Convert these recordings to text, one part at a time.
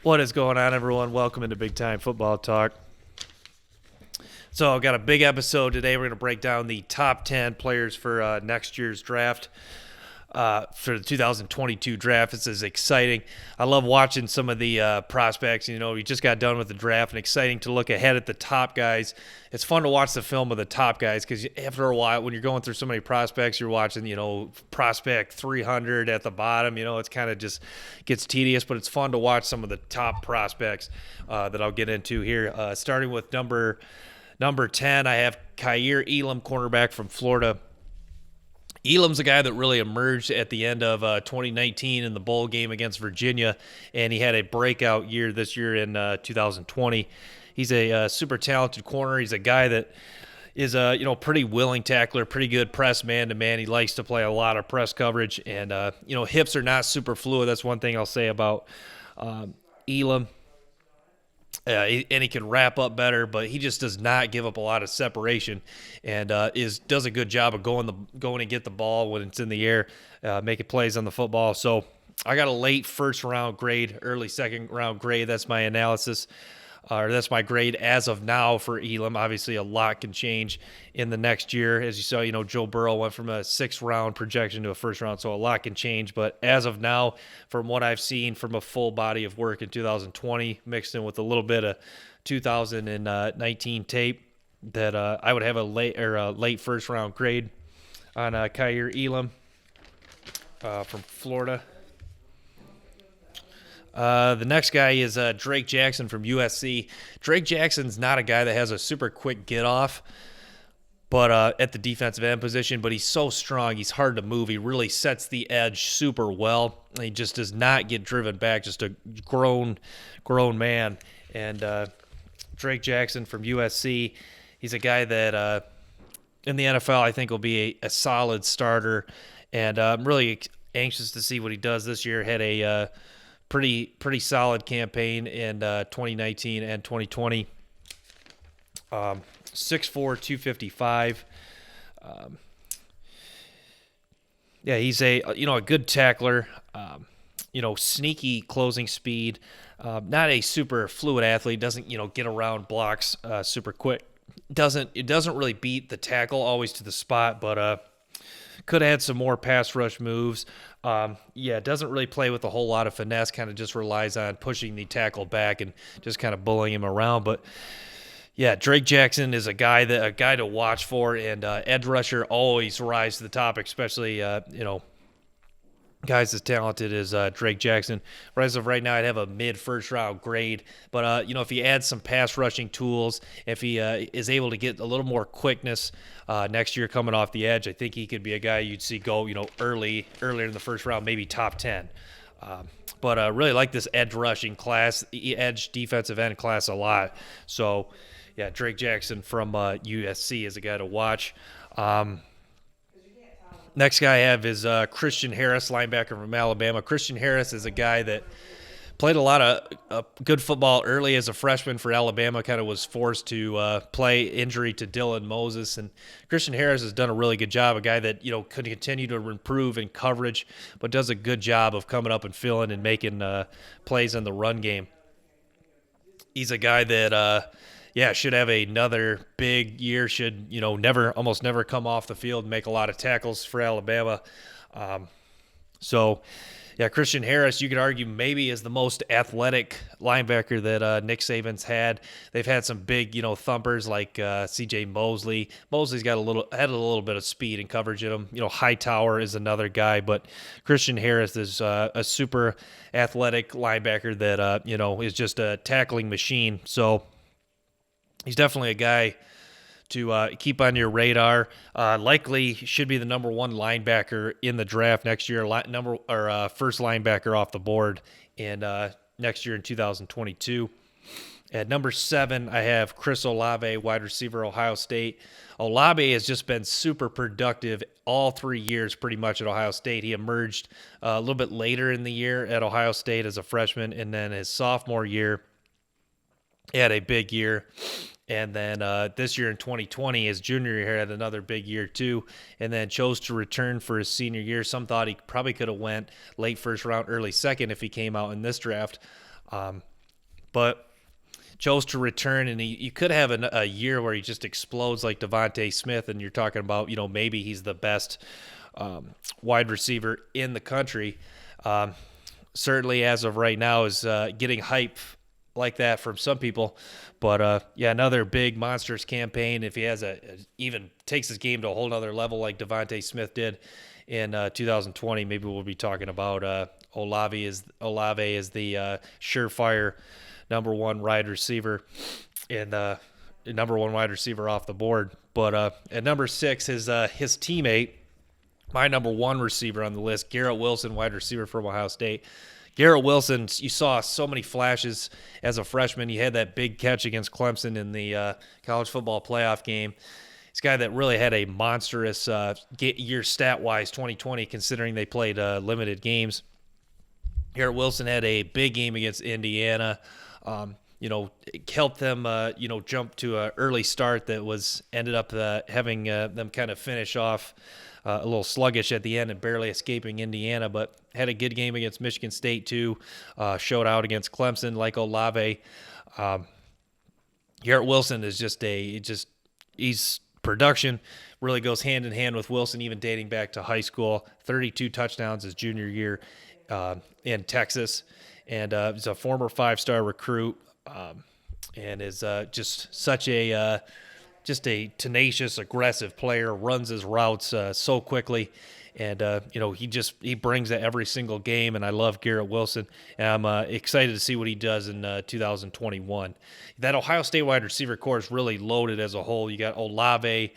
What is going on, everyone? Welcome into Big Time Football Talk. So, I've got a big episode today. We're going to break down the top 10 players for next year's draft, for the 2022 draft. This is exciting. I love watching some of the prospects. You know, we just got done with the draft, and exciting to look ahead at the top guys. It's fun to watch the film of the top guys because after a while, when you're going through so many prospects, you're watching, prospect 300 at the bottom. It's kind of just gets tedious, but it's fun to watch some of the top prospects that I'll get into here. Starting with number 10, I have Kaiir Elam, cornerback from Florida. Elam's a guy that really emerged at the end of 2019 in the bowl game against Virginia, and he had a breakout year this year in 2020. He's a super talented corner. He's a guy that is a pretty willing tackler, pretty good press man-to-man. He likes to play a lot of press coverage, and hips are not super fluid. That's one thing I'll say about Elam. And he can wrap up better, but he just does not give up a lot of separation, and does a good job of going and get the ball when it's in the air, making plays on the football. So I got a late first round grade, early second round grade. That's my analysis, or that's my grade as of now for Elam. Obviously, a lot can change in the next year. As you saw, Joe Burrow went from a sixth round projection to a first round, so a lot can change. But as of now, from what I've seen from a full body of work in 2020, mixed in with a little bit of 2019 tape, that I would have a late first round grade on Kaiir Elam from Florida. The next guy is Drake Jackson from USC. Drake Jackson's not a guy that has a super quick get off, but at the defensive end position, but he's so strong. He's hard to move. He really sets the edge super well. He just does not get driven back. Just a grown man. And Drake Jackson from USC, he's a guy that in the NFL I think will be a solid starter. And I'm really anxious to see what he does this year. Had a pretty solid campaign in 2019 and 2020. 6'4", 255. He's a good tackler. Sneaky closing speed. Not a super fluid athlete. Doesn't get around blocks super quick. It doesn't really beat the tackle always to the spot, but could add some more pass rush moves. Doesn't really play with a whole lot of finesse, kind of just relies on pushing the tackle back and just kind of bullying him around. But yeah, Drake Jackson is a guy to watch for, and edge rusher always rise to the top, especially guys as talented as Drake Jackson. But as of right now, I'd have a mid-first round grade. But, if he adds some pass rushing tools, if he is able to get a little more quickness next year coming off the edge, I think he could be a guy you'd see go, earlier in the first round, maybe top 10. But I really like this edge rushing class, edge defensive end class a lot. So, yeah, Drake Jackson from USC is a guy to watch. Next guy I have is Christian Harris, linebacker from Alabama. Christian Harris is a guy that played a lot of good football early as a freshman for Alabama, kind of was forced to play injury to Dylan Moses. And Christian Harris has done a really good job, a guy that, could continue to improve in coverage, but does a good job of coming up and filling and making plays in the run game. He's a guy that should have another big year, should, almost never come off the field and make a lot of tackles for Alabama. Christian Harris, you could argue maybe is the most athletic linebacker that Nick Saban's had. They've had some big, thumpers like C.J. Mosley. Mosley's got had a little bit of speed and coverage in him. Hightower is another guy, but Christian Harris is a super athletic linebacker that, is just a tackling machine. So he's definitely a guy to keep on your radar. Likely should be the number one linebacker in the draft next year. First linebacker off the board in next year in 2022. At number 7, I have Chris Olavey, wide receiver, Ohio State. Olavey has just been super productive all 3 years pretty much at Ohio State. He emerged a little bit later in the year at Ohio State as a freshman, and then his sophomore year, he had a big year. And then this year in 2020, his junior year, had another big year too, and then chose to return for his senior year. Some thought he probably could have went late first round, early second if he came out in this draft. but chose to return, and you could have a year where he just explodes like Devontae Smith, and you're talking about, maybe he's the best wide receiver in the country. Certainly, as of right now, is getting hype like that from some people. But another big monstrous campaign. If he has even takes his game to a whole nother level like Devontae Smith did in 2020, maybe we'll be talking about Olavey is the surefire number one wide receiver and number one wide receiver off the board. But at number 6, his teammate, my number one receiver on the list, Garrett Wilson, wide receiver from Ohio State. Garrett Wilson, you saw so many flashes as a freshman. He had that big catch against Clemson in the college football playoff game. He's a guy that really had a monstrous year stat-wise 2020, considering they played limited games. Garrett Wilson had a big game against Indiana. Helped them, jump to an early start that ended up having them kind of finish off a little sluggish at the end and barely escaping Indiana, but had a good game against Michigan State too. Showed out against Clemson like Olavey. Garrett Wilson is he's production really goes hand in hand with Wilson, even dating back to high school. 32 touchdowns his junior year in Texas, and he's a former 5-star recruit, and is just such a tenacious, aggressive player. Runs his routes so quickly, and he brings it every single game. And I love Garrett Wilson, and I'm excited to see what he does in 2021. That Ohio State wide receiver core is really loaded as a whole. You got Olavey,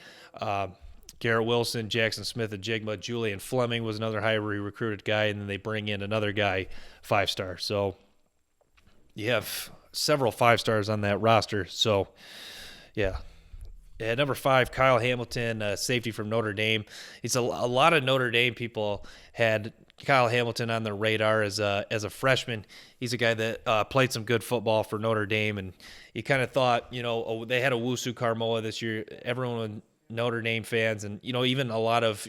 Garrett Wilson, Jackson Smith, and Jigma. Julian Fleming was another highly recruited guy, and then they bring in another guy, 5-star. So you have several 5-stars on that roster. So, yeah. At number 5, Kyle Hamilton, safety from Notre Dame. It's a lot of Notre Dame people had Kyle Hamilton on their radar as a freshman. He's a guy that played some good football for Notre Dame, and you kind of thought, they had a Wusu Carmoa this year. Everyone, Notre Dame fans, and even a lot of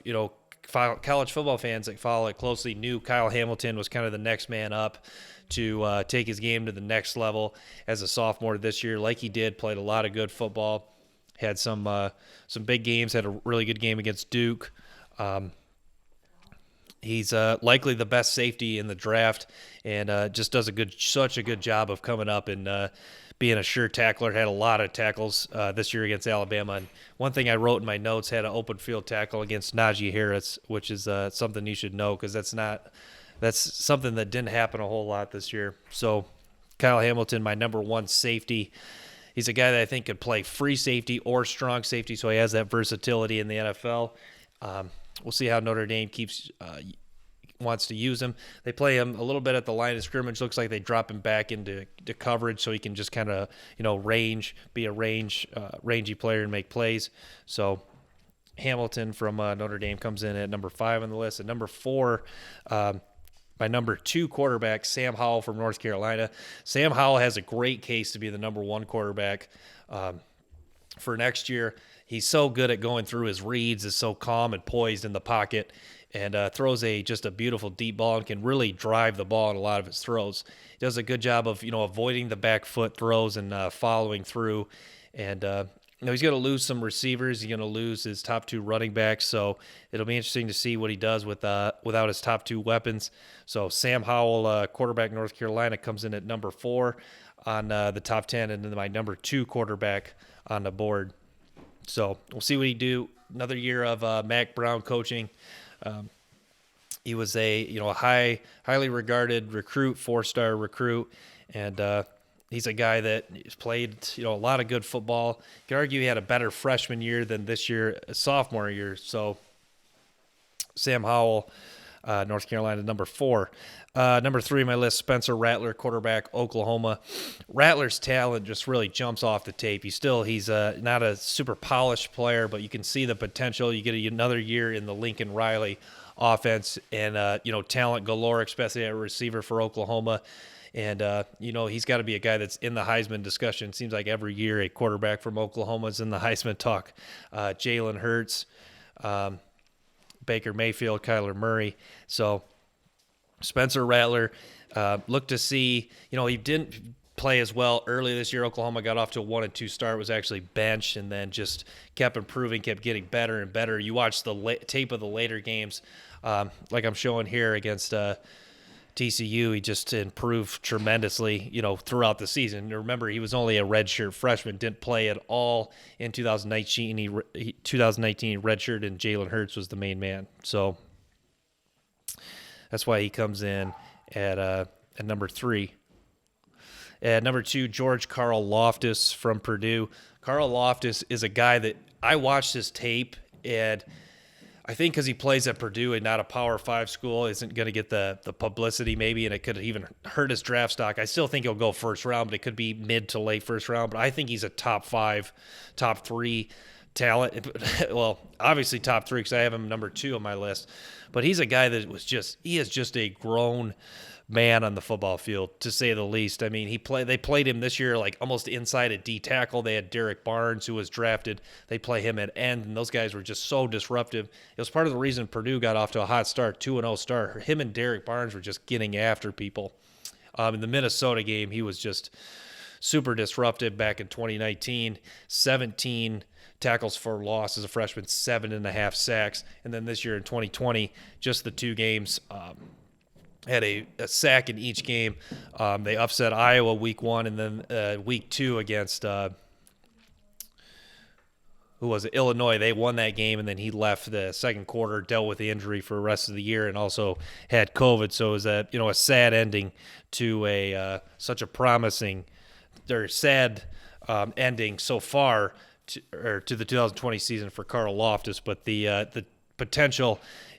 college football fans that follow it closely knew Kyle Hamilton was kind of the next man up to take his game to the next level as a sophomore this year. Like he did, played a lot of good football. Had some big games. Had a really good game against Duke. He's likely the best safety in the draft, and just does such a good job of coming up and being a sure tackler. Had a lot of tackles this year against Alabama. And one thing I wrote in my notes, had an open field tackle against Najee Harris, which is something you should know, because that's something that didn't happen a whole lot this year. So Kyle Hamilton, my number one safety. He's a guy that I think could play free safety or strong safety, so he has that versatility in the NFL. We'll see how Notre Dame wants to use him. They play him a little bit at the line of scrimmage. Looks like they drop him back into coverage so he can just kind of be a rangy player and make plays. So Hamilton from Notre Dame comes in at number 5 on the list. At number 4, my number 2 quarterback, Sam Howell from North Carolina. Sam Howell has a great case to be the number 1 quarterback for next year. He's so good at going through his reads, is so calm and poised in the pocket, and throws just a beautiful deep ball and can really drive the ball in a lot of his throws. He does a good job of avoiding the back foot throws and following through. And he's going to lose some receivers. He's going to lose his top 2 running backs. So it'll be interesting to see what he does without his top 2 weapons. So Sam Howell, quarterback North Carolina, comes in at number 4 on the top 10, and then my number 2 quarterback on the board. So we'll see what he do. Another year of Mac Brown coaching. He was a highly regarded recruit, 4-star recruit, and he's a guy that has played a lot of good football. You could argue he had a better freshman year than this year, sophomore year. So Sam Howell, North Carolina, number 4. Number 3 on my list, Spencer Rattler, quarterback, Oklahoma. Rattler's talent just really jumps off the tape. He's not a super polished player, but you can see the potential. You get another year in the Lincoln Riley offense, and talent galore, especially at receiver for Oklahoma. And, he's got to be a guy that's in the Heisman discussion. Seems like every year a quarterback from Oklahoma is in the Heisman talk. Jalen Hurts, Baker Mayfield, Kyler Murray. So Spencer Rattler, look to see, he didn't play as well. Early this year, Oklahoma got off to a 1-2 start, was actually benched, and then just kept improving, kept getting better and better. You watch the tape of the later games, like I'm showing here against TCU, he just improved tremendously, throughout the season. Remember, he was only a redshirt freshman, didn't play at all in 2019. He 2019 redshirted, and Jalen Hurts was the main man. So that's why he comes in at number 3. At number 2, George Karl Loftus from Purdue. Karl Loftus is a guy that I watched his tape, and I think because he plays at Purdue and not a Power 5 school, isn't going to get the publicity maybe, and it could even hurt his draft stock. I still think he'll go first round, but it could be mid to late first round. But I think he's a top 5, top 3 talent. Well, obviously top 3 because I have him number 2 on my list. But he's a guy that he is just a grown man on the football field, to say the least. I mean, they played him this year like almost inside at D tackle. They had Derek Barnes, who was drafted. They play him at end, and those guys were just so disruptive. It was part of the reason Purdue got off to a hot start, 2-0 start. Him and Derek Barnes were just getting after people. In the Minnesota game, he was just super disruptive back in 2019. 17 tackles for loss as a freshman, 7.5 sacks. And then this year in 2020, just the 2 games, had a sack in each game. They upset Iowa week 1, and then week 2 against who was it? Illinois. They won that game, and then he left the second quarter, dealt with the injury for the rest of the year, and also had COVID. So it was a sad ending to such a promising or sad ending so far to the 2020 season for Karl Loftus. But the potential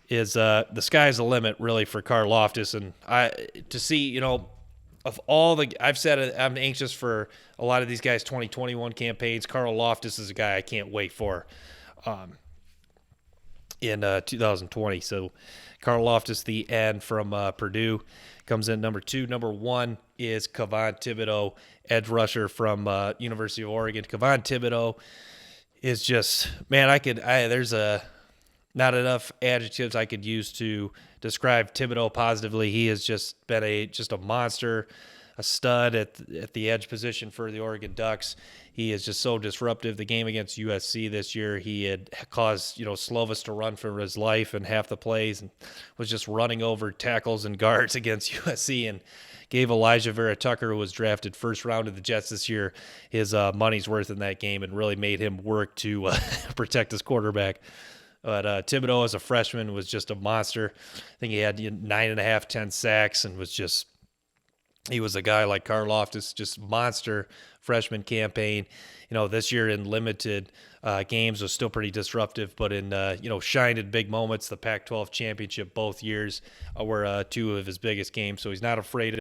is the sky's the limit really for Karl Loftus, and to see of all the I've said I'm anxious for a lot of these guys' 2021 campaigns. Karl Loftus is a guy I can't wait for in 2020. So Karl Loftus, the end from Purdue, comes in number 2. Number 1 is Kayvon Thibodeaux, edge rusher from University of Oregon. Kayvon Thibodeaux is just, man, there's not enough adjectives I could use to describe Thibodeaux positively. He has just been just a monster, a stud at the edge position for the Oregon Ducks. He is just so disruptive. The game against USC this year, he had caused Slovis to run for his life in half the plays, and was just running over tackles and guards against USC, and gave Elijah Vera Tucker, who was drafted first round of the Jets this year, his money's worth in that game, and really made him work to protect his quarterback. But Thibodeaux, as a freshman, was just a monster. I think he had 9.5, 10 sacks, and he was a guy like Karl Loftus, just monster freshman campaign. This year in limited games was still pretty disruptive, but in shined in big moments. The Pac-12 championship both years were 2 of his biggest games, so he's not afraid